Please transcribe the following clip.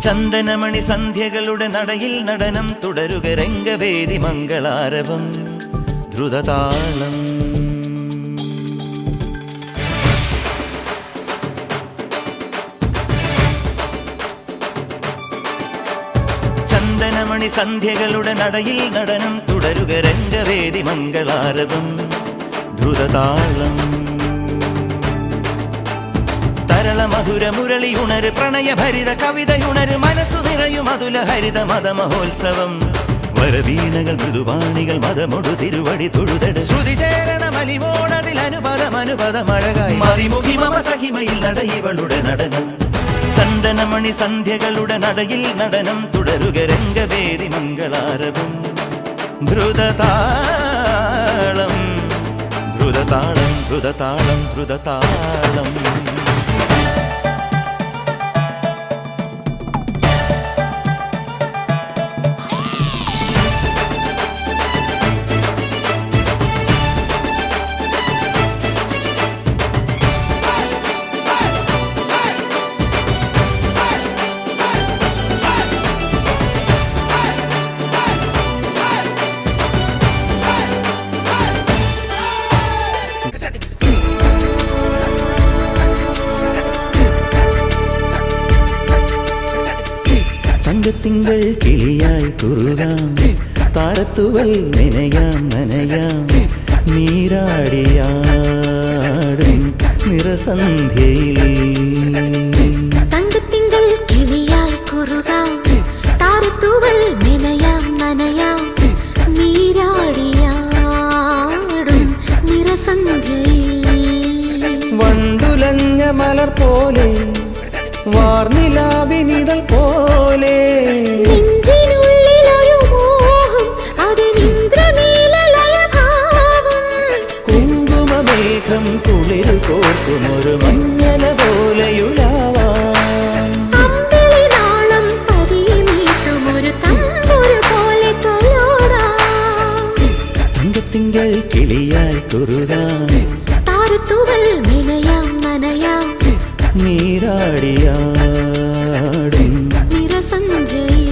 ചന്ദനമണി സന്ധ്യകളുടെ നടയിൽ നടനം തുടരുക രംഗവേദി മംഗളാരവം ദ്രുതതാളം. ചന്ദനമണി സന്ധ്യകളുടെ നടയിൽ നടനം തുടരുക രംഗവേദി മംഗളാരവം ദ്രുതതാളം. തരള മധുര മുരളിയുണര് പ്രണയഭരിത കവിതയുണര് മനസ്സു നിറയും അതുല ഹരിത മതമഹോത്സവം. വരവീണകൾ മൃദുവാണികൾ മതമൊടു തിരുവടി തൊഴുതട് ശ്രുതി ചേരണ മലിമോണതിൽ അനുപദമഴകായി മതിമുഖി മമ സഹിമയിൽ നടയിവളുടെ നടനം. ചന്ദനമണി സന്ധ്യകളുടെ നടയിൽ നടനം തുടരുക രംഗവേദി മംഗളാരവം ദ്രുതതാളം ദ്രുതതാളം ദ്രുതതാളം ദ്രുതതാളം. തിങ്കൾ കിളിയായി കുറുകാം താരത്തുവൽ നനയാം നനയാം നീരാടിയാടും നിറസന്ധ്യയിൽ. തങ്കത്തിങ്കൾ കിളിയായി കുറുകാം താരത്തുവൽ നനയാം നനയാം നീരാടിയാടും നിറസന്ധ്യയിൽ. വണ്ടുലഞ്ഞ മലർ പോലെ വാർനിലാവിനിതൾ പോലെ നെഞ്ചിനുള്ളിലൊരു മോഹം അതിനിന്ദ്രനീലലയഭാവം. കുങ്കുമമേഘം കുളിരു കോർക്കുമൊരു മഞ്ഞല പോലെയുലാവാം. അമ്പിളിനാളം പതിമീട്ടുമൊരു തമ്പുരു പോലെ കലോടാം. തങ്കത്തിങ്കൾ കിളിയായി കുറുകാം താരത്തുവൽ നനയാം നനയാം നീരാടിയാടും നിറസന്ധ്യയിൽ.